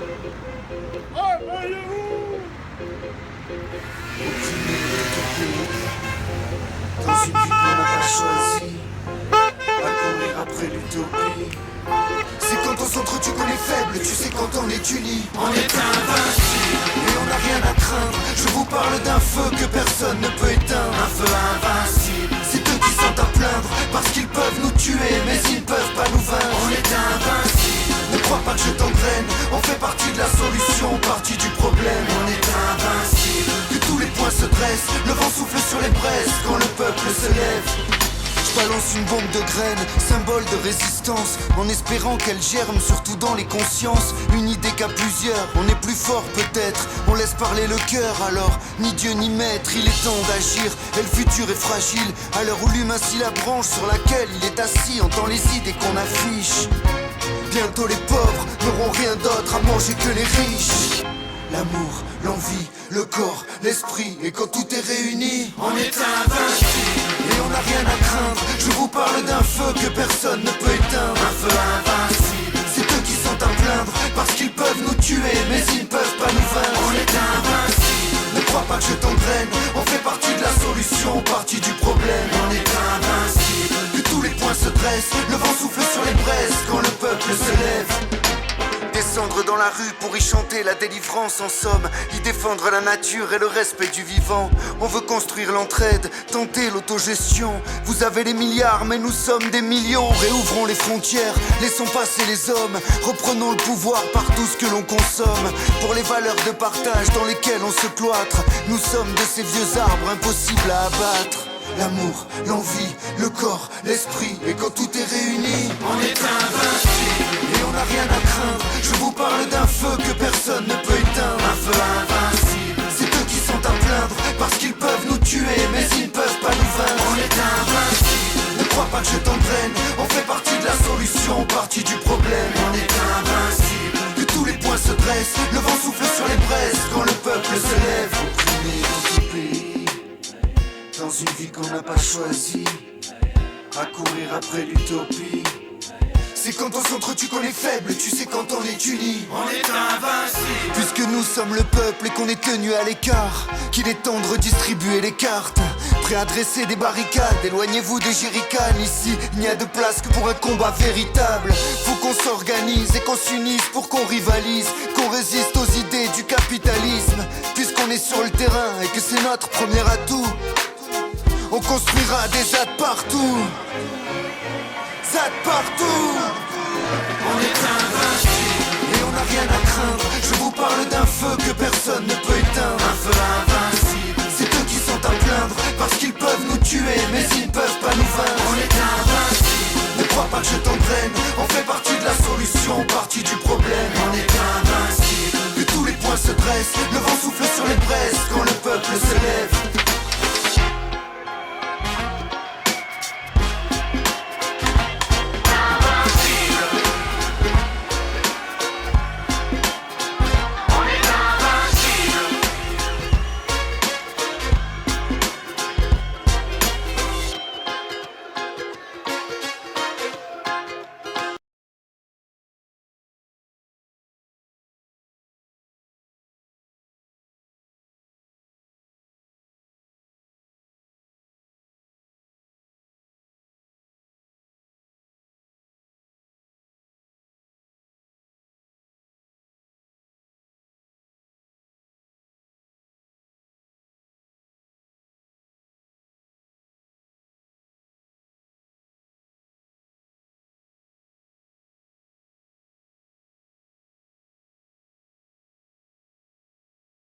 Dans une vie qu'on n'a pas choisie, à courir après l'utopie. C'est quand on s'entretue qu'on est faible, tu sais quand on est uni, on est invincible. Et on n'a rien à craindre, je vous parle d'un feu que personne ne peut éteindre. Un feu invincible, c'est eux qui sont à plaindre, parce qu'ils peuvent nous tuer, mais ils ne peuvent pas nous vaincre. On est invincible, ne crois pas que je t'engraine, on fait partie de la solution, partie du problème. On est invincible, que tous les points se dressent, le vent souffle sur les braises quand le peuple se lève. Je balance une bombe de graines, symbole de résistance, en espérant qu'elle germe surtout dans les consciences. Une idée qu'à plusieurs, on est plus fort peut-être, on laisse parler le cœur alors, ni Dieu ni maître, il est temps d'agir. Et le futur est fragile, à l'heure où l'humain scie la branche sur laquelle il est assis, entend les idées qu'on affiche. Bientôt les pauvres n'auront rien d'autre à manger que les riches. L'amour, l'envie, le corps, l'esprit, et quand tout est réuni, on est invincible. Et on n'a rien à craindre, je vous parle d'un feu que personne ne peut éteindre. Un feu invincible, c'est eux qui sont à plaindre, parce qu'ils peuvent nous tuer, mais ils ne peuvent pas nous vaincre. On est invincible, ne crois pas que je t'engraine, on fait partie de la solution, partie du problème. On est invincible, que tous les points se dressent, le vent souffle sur les braises quand le peuple se lève. Descendre dans la rue pour y chanter la délivrance en somme, y défendre la nature et le respect du vivant. On veut construire l'entraide, tenter l'autogestion. Vous avez les milliards mais nous sommes des millions. Réouvrons les frontières, laissons passer les hommes, reprenons le pouvoir par tout ce que l'on consomme. Pour les valeurs de partage dans lesquelles on se cloître, nous sommes de ces vieux arbres impossibles à abattre. L'amour, l'envie, le corps, l'esprit, et quand tout est réuni, on est invincible. Et on n'a rien à craindre, je vous parle d'un feu que personne ne peut éteindre. Un feu invincible, c'est eux qui sont à plaindre, parce qu'ils peuvent nous tuer, mais ils ne peuvent pas nous vaincre. On est invincible, ne crois pas que je t'engraine, on fait partie de la solution, partie du problème. On est invincible, que tous les points se dressent, le vent souffle sur les braises quand le peuple se lève. Opprimé dans tout pays, dans une vie qu'on n'a pas choisie, à courir après l'utopie. C'est quand on s'entretue qu'on est faible, tu sais quand on est unis, on est invincible. Puisque nous sommes le peuple et qu'on est tenu à l'écart, qu'il est temps de redistribuer les cartes. Prêt à dresser des barricades, éloignez-vous des jerrycans. Ici, il n'y a de place que pour un combat véritable. Faut qu'on s'organise et qu'on s'unisse pour qu'on rivalise, qu'on résiste aux idées du capitalisme. Puisqu'on est sur le terrain et que c'est notre premier atout, on construira des ZAD partout. ZAD partout. On est invincible, et on n'a rien à craindre, je vous parle d'un feu que personne ne peut éteindre. Un feu invincible, c'est eux qui sont à plaindre, parce qu'ils peuvent nous tuer, mais ils ne peuvent pas nous vaincre. On est invincible, ne crois pas que je t'engraine, on fait partie de la solution, partie du problème. On est invincible, que tous les points se dressent, le vent souffle sur les braises quand le peuple se lève.